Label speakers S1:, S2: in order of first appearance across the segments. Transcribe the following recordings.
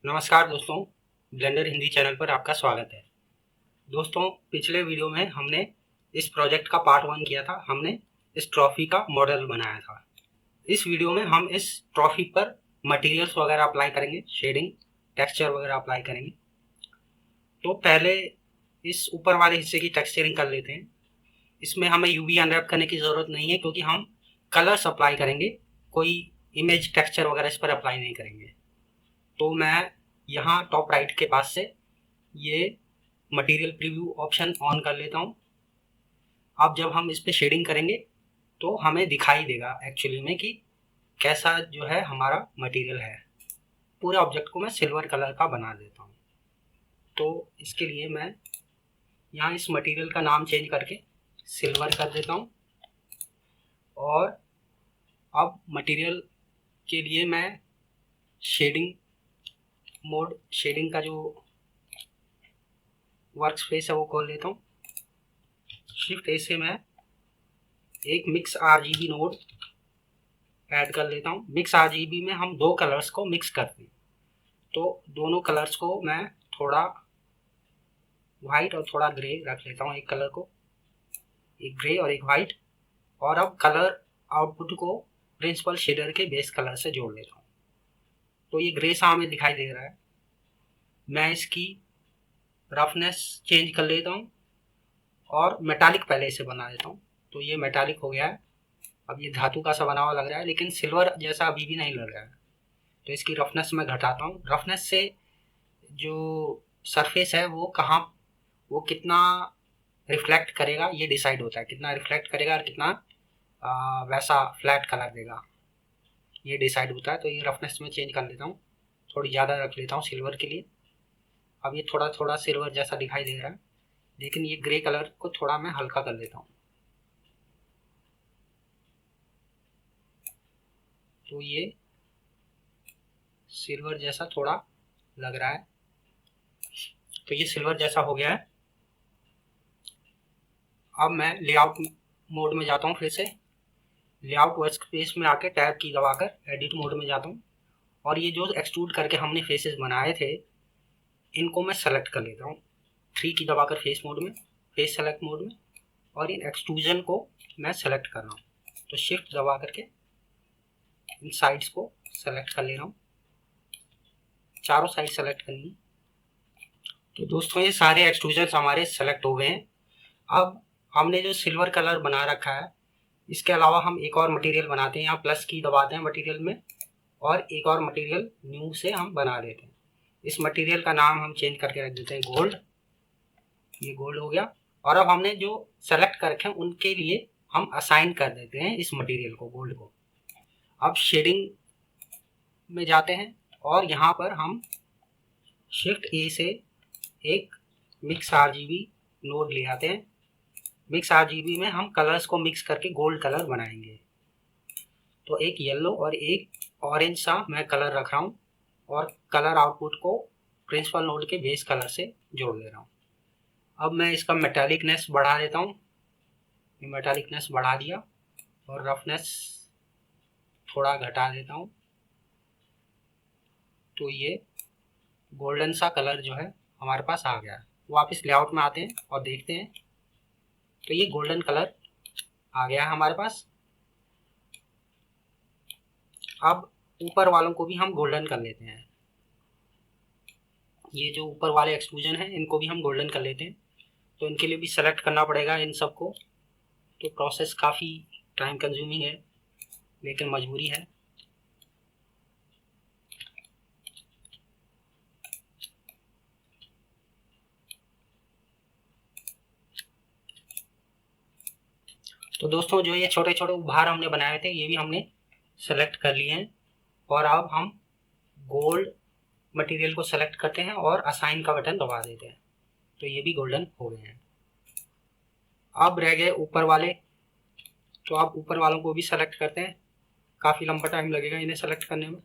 S1: नमस्कार दोस्तों, blender Hindi channel पर आपका स्वागत है। दोस्तों, पिछले वीडियो में हमने इस प्रोजेक्ट का पार्ट 1 किया था। हमने इस ट्रॉफी का मॉडल बनाया था। इस वीडियो में हम इस ट्रॉफी पर मटेरियल्स वगैरह अप्लाई करेंगे, शेडिंग, टेक्सचर वगैरह अप्लाई करेंगे। तो पहले इस ऊपर वाले हिस्से की टेक्सचरिंग कर लेते हैं। इसमें हमें यूवी अनरैप करने की ज़रूरत नहीं है क्योंकि हम कलर्स अप्लाई करेंगे, कोई इमेज टेक्सचर वगैरह इस पर अप्लाई नहीं करेंगे। तो मैं यहाँ टॉप राइट के पास से ये मटेरियल प्रीव्यू ऑप्शन ऑन कर लेता हूँ। अब जब हम इस पर शेडिंग करेंगे तो हमें दिखाई देगा एक्चुअली में कि कैसा जो है हमारा मटेरियल है। पूरे ऑब्जेक्ट को मैं सिल्वर कलर का बना देता हूँ। तो इसके लिए मैं यहाँ इस मटेरियल का नाम चेंज करके सिल्वर कर देता हूँ। और अब मटेरियल के लिए मैं शेडिंग मोड, शेडिंग का जो वर्क स्पेस है वो खोल लेता हूँ। शिफ्ट ए से मैं एक मिक्स RGB नोड ऐड कर लेता हूँ। मिक्स RGB में हम दो कलर्स को मिक्स करते हैं। तो दोनों कलर्स को मैं थोड़ा वाइट और थोड़ा ग्रे रख लेता हूँ। एक कलर को, एक ग्रे और एक वाइट। और अब कलर आउटपुट को प्रिंसिपल शेडर के बेस कलर से जोड़ लेता हूँ। तो ये ग्रे सा हमें दिखाई दे रहा है। मैं इसकी रफनेस चेंज कर लेता हूँ और मेटालिक पहले से बना देता हूँ। तो ये मेटालिक हो गया है। अब ये धातु का सा बना हुआ लग रहा है, लेकिन सिल्वर जैसा अभी भी नहीं लग रहा है। तो इसकी रफनेस मैं घटाता हूँ। रफनेस से जो सरफेस है वो कहाँ, वो कितना रिफ्लेक्ट करेगा ये डिसाइड होता है। कितना रिफ्लेक्ट करेगा और कितना वैसा फ्लैट कलर देगा ये डिसाइड होता है। तो ये रफनेस में चेंज कर लेता हूँ, थोड़ी ज़्यादा रख लेता हूँ सिल्वर के लिए। अब ये थोड़ा थोड़ा सिल्वर जैसा दिखाई दे रहा है, लेकिन ये ग्रे कलर को थोड़ा मैं हल्का कर लेता हूँ। तो ये सिल्वर जैसा थोड़ा लग रहा है। तो ये सिल्वर जैसा हो गया है। अब मैं लेआउट मोड में जाता हूँ। फिर से लेआउट वर्क स्पेस में आके टैब की दबाकर एडिट मोड में जाता हूँ। और ये जो एक्सट्रूड करके हमने फेसेस बनाए थे इनको मैं सेलेक्ट कर लेता हूँ। 3 की दबाकर फेस मोड में, फेस सेलेक्ट मोड में। और इन एक्सट्रूजन को मैं सेलेक्ट कर रहा हूँ। तो शिफ्ट दबा करके इन साइड्स को सेलेक्ट कर ले रहा हूँ। चारों साइड सेलेक्ट करनी है। तो दोस्तों ये सारे एक्सट्रूजन हमारे सेलेक्ट हो गए हैं। अब हमने जो सिल्वर कलर बना रखा है, इसके अलावा हम एक और मटेरियल बनाते हैं। यहाँ प्लस की दबाते हैं मटेरियल में और एक और मटेरियल न्यू से हम बना देते हैं। इस मटेरियल का नाम हम चेंज करके रख देते हैं गोल्ड। ये गोल्ड हो गया। और अब हमने जो सेलेक्ट कर रखे हैं उनके लिए हम असाइन कर देते हैं इस मटेरियल को, गोल्ड को। अब शेडिंग में जाते हैं और यहाँ पर हम शिफ्ट ए से एक मिक्स RGB नोड ले आते हैं। मिक्स RGB में हम कलर्स को मिक्स करके गोल्ड कलर बनाएंगे। तो एक येलो और एक ऑरेंज सा मैं कलर रख रहा हूँ और कलर आउटपुट को प्रिंसिपल नोड के बेस कलर से जोड़ दे रहा हूँ। अब मैं इसका मेटालिकनेस बढ़ा देता हूँ। मेटालिकनेस बढ़ा दिया और रफनेस थोड़ा घटा देता हूँ। तो ये गोल्डन सा कलर जो है हमारे पास आ गया है। वापस लेआउट में आते हैं और देखते हैं। तो ये गोल्डन कलर आ गया है हमारे पास। अब ऊपर वालों को भी हम गोल्डन कर लेते हैं। ये जो ऊपर वाले एक्सट्रूजन हैं इनको भी हम गोल्डन कर लेते हैं। तो इनके लिए भी सेलेक्ट करना पड़ेगा इन सबको। तो प्रोसेस काफ़ी टाइम कंज्यूमिंग है, लेकिन मजबूरी है। तो दोस्तों जो ये छोटे छोटे उपहार हमने बनाए थे ये भी हमने सेलेक्ट कर लिए हैं। और अब हम गोल्ड मटेरियल को सेलेक्ट करते हैं और असाइन का बटन दबा देते हैं। तो ये भी गोल्डन हो गए हैं। अब रह गए ऊपर वाले। तो आप ऊपर वालों को भी सेलेक्ट करते हैं। काफ़ी लंबा टाइम लगेगा इन्हें सेलेक्ट करने में।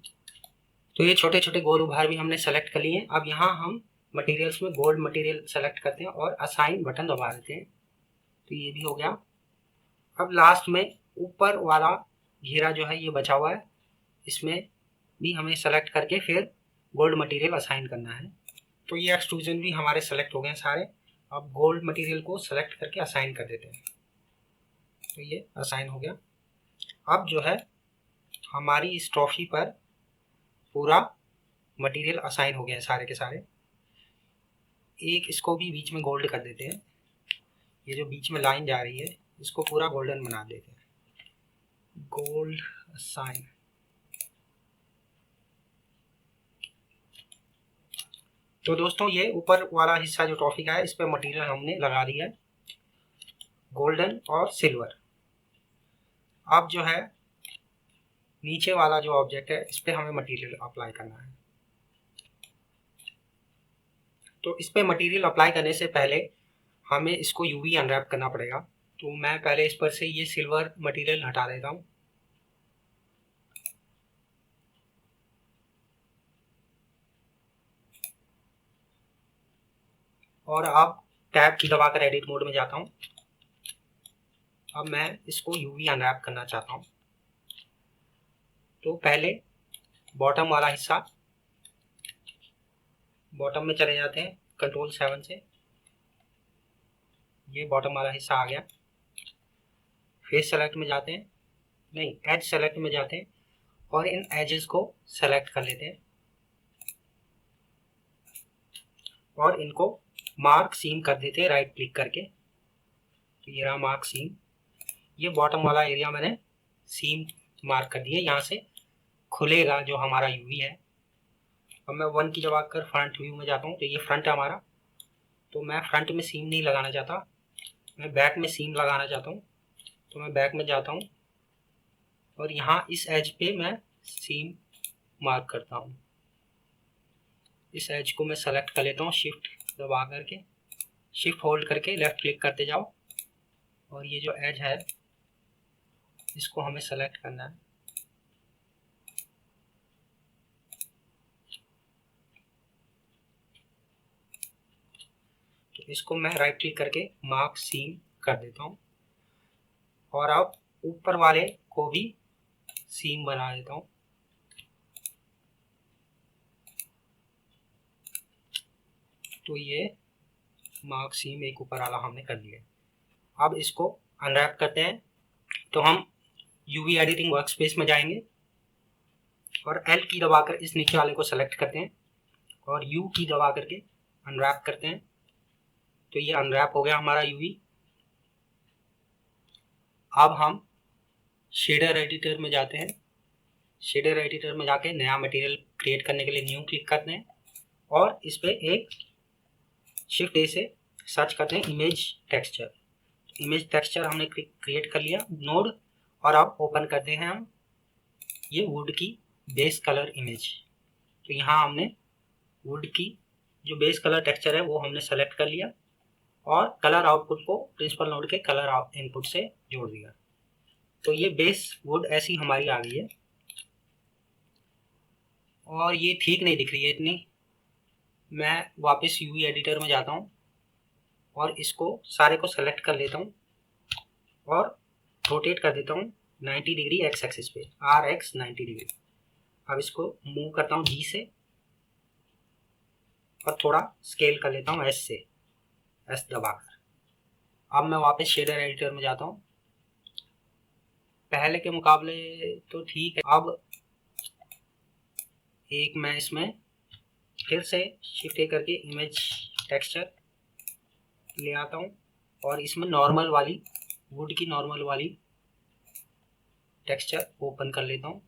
S1: तो ये छोटे छोटे गोल उपहार भी हमने सेलेक्ट कर लिए हैं। अब यहाँ हम मटेरियल्स में गोल्ड मटेरियल सेलेक्ट करते हैं और असाइन बटन दबा देते हैं। तो ये भी हो गया। अब लास्ट में ऊपर वाला घेरा जो है ये बचा हुआ है, इसमें भी हमें सेलेक्ट करके फिर गोल्ड मटेरियल असाइन करना है। तो ये एक्सट्रूजन भी हमारे सेलेक्ट हो गए हैं सारे। अब गोल्ड मटेरियल को सेलेक्ट करके असाइन कर देते हैं। तो ये असाइन हो गया। अब जो है हमारी इस ट्रॉफी पर पूरा मटेरियल असाइन हो गया है सारे के सारे। एक इसको भी बीच में गोल्ड कर देते हैं। ये जो बीच में लाइन जा रही है इसको पूरा गोल्डन बना देते हैं। Gold assign. तो दोस्तों ये ऊपर वाला हिस्सा जो ट्रॉफी का है इस पर मटेरियल हमने लगा दिया है गोल्डन और सिल्वर। अब जो है नीचे वाला जो ऑब्जेक्ट है इस पर हमें मटेरियल अप्लाई करना है। तो इस पर मटेरियल अप्लाई करने से पहले हमें इसको यूवी अनरैप करना पड़ेगा। तो मैं पहले इस पर से ये सिल्वर मटेरियल हटा देता हूँ। और अब टैब की दबाकर एडिट मोड में जाता हूँ। अब मैं इसको यूवी अनरैप करना चाहता हूँ। तो पहले बॉटम वाला हिस्सा, बॉटम में चले जाते हैं कंट्रोल 7 से। ये बॉटम वाला हिस्सा आ गया। फेस सेलेक्ट में जाते हैं, नहीं एज सेलेक्ट में जाते हैं और इन एजेस को सेलेक्ट कर लेते हैं और इनको मार्क सीम कर देते हैं राइट क्लिक करके। तो ये रहा मार्क सीम। ये बॉटम वाला एरिया मैंने सीम मार्क कर दिया। यहाँ से खुलेगा जो हमारा यूवी है। अब मैं 1 की दबाकर फ्रंट व्यू में जाता हूँ। तो ये फ्रंट है हमारा। तो मैं फ्रंट में सीम नहीं लगाना चाहता, मैं बैक में सीम लगाना चाहता हूँ। तो मैं बैक में जाता हूँ और यहाँ इस एज पे मैं सीम मार्क करता हूँ। इस एज को मैं सेलेक्ट कर लेता हूँ शिफ्ट दबा करके, शिफ्ट होल्ड करके लेफ्ट क्लिक करते जाओ और ये जो एज है इसको हमें सेलेक्ट करना है। तो इसको मैं राइट क्लिक करके मार्क सीम कर देता हूँ और अब ऊपर वाले को भी सीम बना देता हूँ। तो ये मार्क सीम एक ऊपर वाला हमने कर दिया। अब इसको अनरैप करते हैं। तो हम यूवी एडिटिंग वर्कस्पेस में जाएंगे और एल की दबाकर इस नीचे वाले को सेलेक्ट करते हैं और यू की दबा करके अनरैप करते हैं। तो ये अनरैप हो गया हमारा यूवी। अब हम शेडर एडिटर में जाते हैं। शेडर एडिटर में जाके नया मटेरियल क्रिएट करने के लिए न्यू क्लिक करते हैं और इस पर एक शिफ्ट ए से सर्च करते हैं इमेज टेक्सचर। इमेज टेक्सचर हमने क्रिएट कर लिया नोड। और अब ओपन करते हैं हम ये वुड की बेस कलर इमेज। तो यहाँ हमने वुड की जो बेस कलर टेक्सचर है वो हमने सेलेक्ट कर लिया और कलर आउटपुट को प्रिंसिपल नोड के कलर इनपुट से जोड़ दिया। तो ये बेस वुड ऐसी हमारी आ गई है और ये ठीक नहीं दिख रही है इतनी। मैं वापस यूवी एडिटर में जाता हूँ और इसको सारे को सेलेक्ट कर लेता हूँ और रोटेट कर देता हूँ 90 डिग्री एक्स एक्सिस पे, आर एक्स 90 डिग्री। अब इसको मूव करता हूँ जी से और थोड़ा स्केल कर लेता हूँ एस से, एस दबाकर। अब मैं वापस शेडर एडिटर में जाता हूँ। पहले के मुकाबले तो ठीक है। अब एक मैं इसमें फिर से शिफ्ट ए करके इमेज टेक्सचर ले आता हूँ और इसमें नॉर्मल वाली वुड की नॉर्मल वाली टेक्सचर ओपन कर लेता हूँ।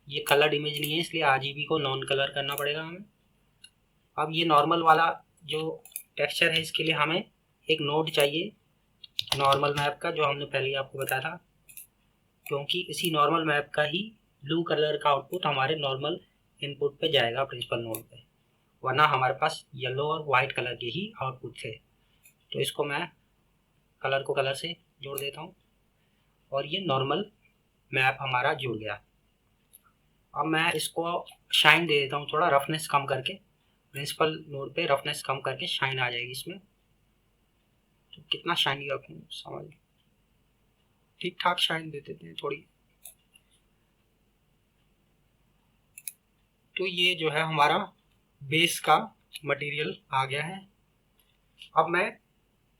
S1: ये कलर्ड इमेज नहीं है इसलिए आरजीबी को नॉन कलर करना पड़ेगा हमें। अब ये नॉर्मल वाला जो टेक्सचर है इसके लिए हमें एक नोड चाहिए नॉर्मल मैप का, जो हमने पहले आपको बताया था, क्योंकि इसी नॉर्मल मैप का ही ब्लू कलर का आउटपुट हमारे नॉर्मल इनपुट पे जाएगा प्रिंसिपल नोड पे, वरना हमारे पास येलो और वाइट कलर के ही आउटपुट थे। तो इसको मैं कलर को कलर से जोड़ देता हूँ और ये नॉर्मल मैप हमारा जुड़ गया। अब मैं इसको शाइन दे देता हूँ, थोड़ा रफनेस कम करके, प्रिंसिपल नोड पे रफनेस कम करके शाइन आ जाएगी इसमें। तो कितना शाइनी रखूँ समझ, ठीक ठाक शाइन दे देते हैं थोड़ी। तो ये जो है हमारा बेस का मटेरियल आ गया है। अब मैं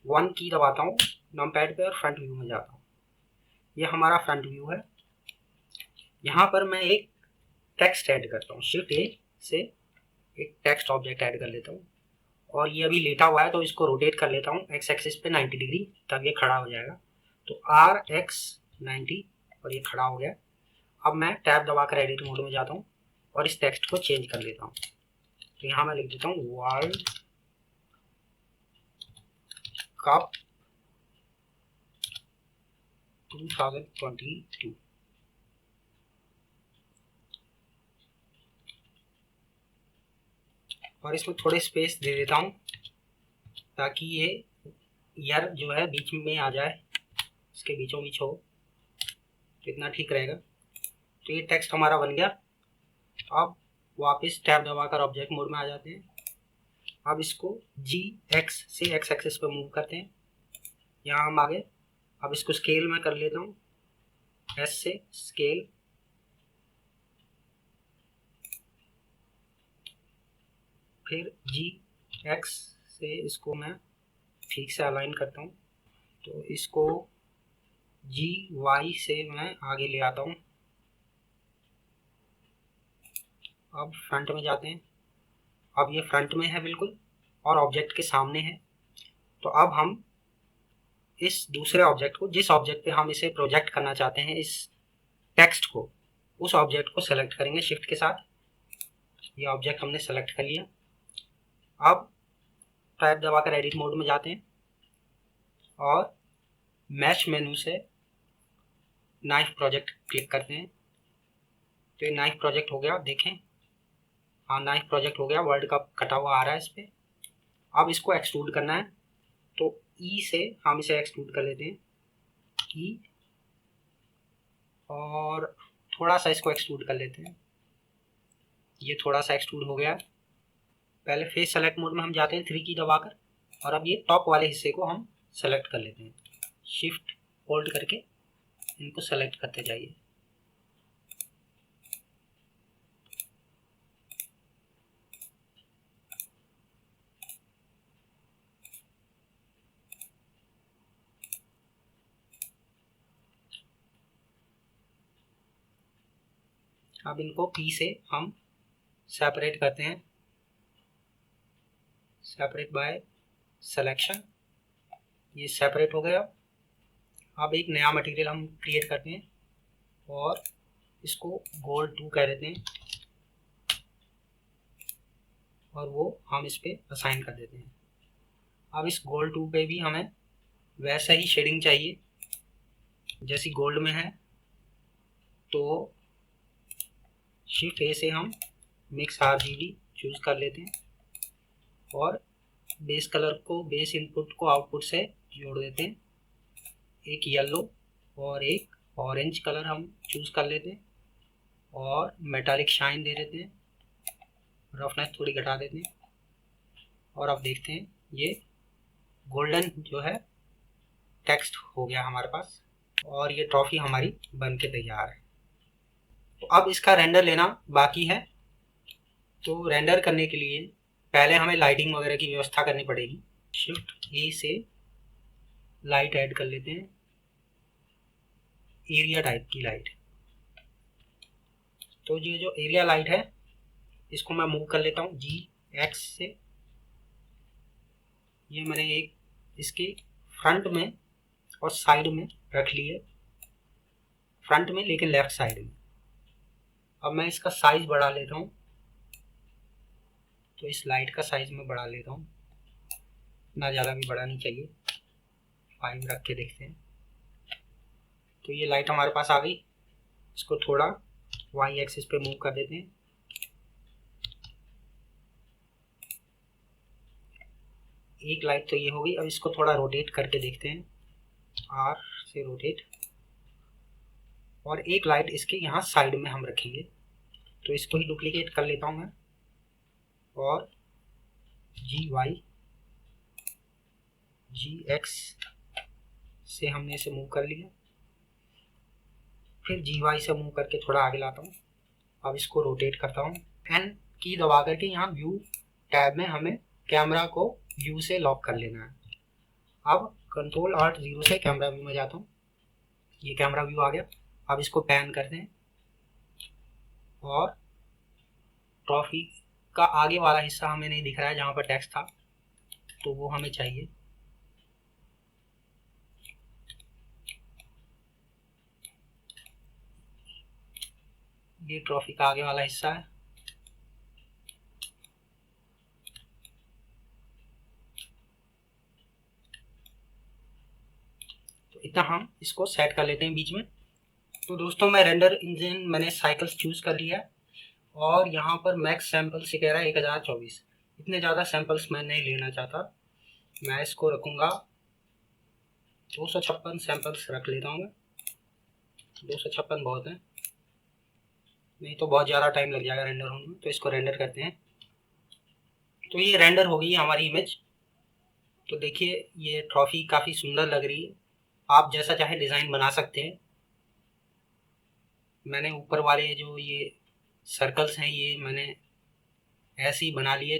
S1: 1 की दबाता हूँ नमपैड पे और फ्रंट व्यू में जाता हूँ। ये हमारा फ्रंट व्यू है। यहाँ पर मैं एक टेक्स्ट ऐड करता हूँ। शिफ्ट ए से एक टेक्स्ट ऑब्जेक्ट ऐड कर लेता हूँ और ये अभी लेटा हुआ है तो इसको रोटेट कर लेता हूँ एक्स एक्सिस पे 90 डिग्री, तब ये खड़ा हो जाएगा। तो आर एक्स 90 और ये खड़ा हो गया। अब मैं टैब दबाकर एडिट मोड में जाता हूँ और इस टेक्स्ट को चेंज कर लेता हूँ। तो यहाँ मैं लिख देता हूँ वर्ल्ड कप 2022 और इसमें थोड़े स्पेस दे देता हूँ ताकि ये ईयर जो है बीच में आ जाए, इसके बीचों बीच हो, तो इतना ठीक रहेगा। तो ये टेक्स्ट हमारा बन गया। अब वापस टैब दबाकर ऑब्जेक्ट मोड में आ जाते हैं। अब इसको जी एक्स से एक्स एक्सिस पर मूव करते हैं। यहाँ हम आगे। अब इसको स्केल में कर लेता हूँ, एस से स्केल, फिर जी एक्स से इसको मैं ठीक से अलाइन करता हूँ। तो इसको जी वाई से मैं आगे ले आता हूँ। अब फ्रंट में जाते हैं। अब ये फ्रंट में है बिल्कुल और ऑब्जेक्ट के सामने है। तो अब हम इस दूसरे ऑब्जेक्ट को, जिस ऑब्जेक्ट पे हम इसे प्रोजेक्ट करना चाहते हैं इस टेक्स्ट को, उस ऑब्जेक्ट को सेलेक्ट करेंगे शिफ्ट के साथ। ये ऑब्जेक्ट हमने सेलेक्ट कर लिया। अब टाइप दबाकर एडिट मोड में जाते हैं और मैश मेनू से नाइफ प्रोजेक्ट क्लिक करते हैं। तो ये नाइफ प्रोजेक्ट हो गया, देखें। हाँ, नाइफ प्रोजेक्ट हो गया, वर्ल्ड कप कटा हुआ आ रहा है इस पर। अब इसको एक्सट्रूड करना है तो ई से हम इसे एक्सट्रूड कर लेते हैं, ई, और थोड़ा सा इसको एक्सट्रूड कर लेते हैं। ये थोड़ा सा एक्सट्रूड हो गया। पहले फेस सेलेक्ट मोड में हम जाते हैं 3 की दबाकर और अब ये टॉप वाले हिस्से को हम सेलेक्ट कर लेते हैं। शिफ्ट होल्ड करके इनको सेलेक्ट करते जाइए। अब इनको पी से हम सेपरेट करते हैं, सेपरेट बाय सिलेक्शन। ये सेपरेट हो गया। अब एक नया मटेरियल हम क्रिएट करते हैं और इसको गोल्ड 2 कह देते हैं और वो हम इस पे असाइन कर देते हैं। अब इस गोल्ड 2 पे भी हमें वैसा ही शेडिंग चाहिए जैसी गोल्ड में है। तो शिफ्ट ए से हम मिक्स RGB चूज कर लेते हैं और बेस कलर को, बेस इनपुट को आउटपुट से जोड़ देते हैं। एक येलो और एक ऑरेंज कलर हम चूज कर लेते हैं और मेटालिक शाइन दे देते हैं, रफनेस थोड़ी घटा देते हैं और अब देखते हैं ये गोल्डन जो है टेक्स्ट हो गया हमारे पास और ये ट्रॉफी हमारी बन के तैयार है। तो अब इसका रेंडर लेना बाकी है। तो रेंडर करने के लिए पहले हमें लाइटिंग वगैरह की व्यवस्था करनी पड़ेगी। शिफ्ट ए से लाइट ऐड कर लेते हैं, एरिया टाइप की लाइट। तो ये जो एरिया लाइट है इसको मैं मूव कर लेता हूँ जी एक्स से। ये मैंने एक इसके फ्रंट में और साइड में रख ली है, फ्रंट में लेकिन लेफ्ट साइड में। अब मैं इसका साइज बढ़ा लेता हूँ। तो इस लाइट का साइज मैं बढ़ा लेता हूँ, ना ज़्यादा भी बड़ा नहीं चाहिए, 5 रख के देखते हैं। तो ये लाइट हमारे पास आ गई। इसको थोड़ा वाई एक्सिस पे मूव कर देते हैं। एक लाइट तो ये हो गई। अब इसको थोड़ा रोटेट करके देखते हैं, आर से रोटेट, और एक लाइट इसके यहाँ साइड में हम रखेंगे। तो इसको ही डुप्लीकेट कर लेता हूँ मैं और जी वाई जी एक्स से हमने इसे मूव कर लिया, फिर जी वाई से मूव करके थोड़ा आगे लाता हूँ। अब इसको रोटेट करता हूँ, एन की दबा करके यहाँ व्यू टैब में हमें कैमरा को व्यू से लॉक कर लेना है। अब Ctrl+Alt+0 से कैमरा व्यू में जाता हूँ। ये कैमरा व्यू आ गया। अब इसको पैन करते हैं और ट्रॉफी का आगे वाला हिस्सा हमें नहीं दिख रहा है जहाँ पर टेक्स्ट था, तो वो हमें चाहिए। ये ट्रॉफी का आगे वाला हिस्सा है। तो इतना हम इसको सेट कर लेते हैं बीच में। तो दोस्तों मैं रेंडर इंजन मैंने साइकिल्स चूज कर लिया और यहाँ पर मैक्स सैंपल से कह रहा है 1024। इतने ज़्यादा सैंपल्स मैं नहीं लेना चाहता, मैं इसको रखूँगा 256 सैंपल्स रख लेता हूँ मैं। 256 बहुत है, नहीं तो बहुत ज़्यादा टाइम लग जाएगा रेंडर होने में। तो इसको रेंडर करते हैं। तो ये रेंडर हो गई है हमारी इमेज। तो देखिए ये ट्रॉफी काफ़ी सुंदर लग रही है। आप जैसा चाहे डिज़ाइन बना सकते हैं। मैंने ऊपर वाले जो ये सर्कल्स हैं ये मैंने ऐसे ही बना लिए,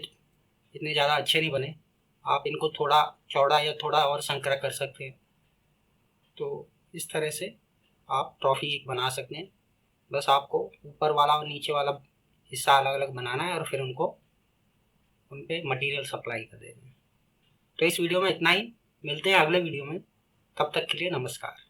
S1: इतने ज़्यादा अच्छे नहीं बने। आप इनको थोड़ा चौड़ा या थोड़ा और संकरा कर सकते हैं। तो इस तरह से आप ट्रॉफी एक बना सकते हैं। बस आपको ऊपर वाला और नीचे वाला हिस्सा अलग अलग बनाना है और फिर उनको उन पे मटेरियल सप्लाई कर देना है। तो इस वीडियो में इतना ही, मिलते हैं अगले वीडियो में। तब तक के लिए नमस्कार।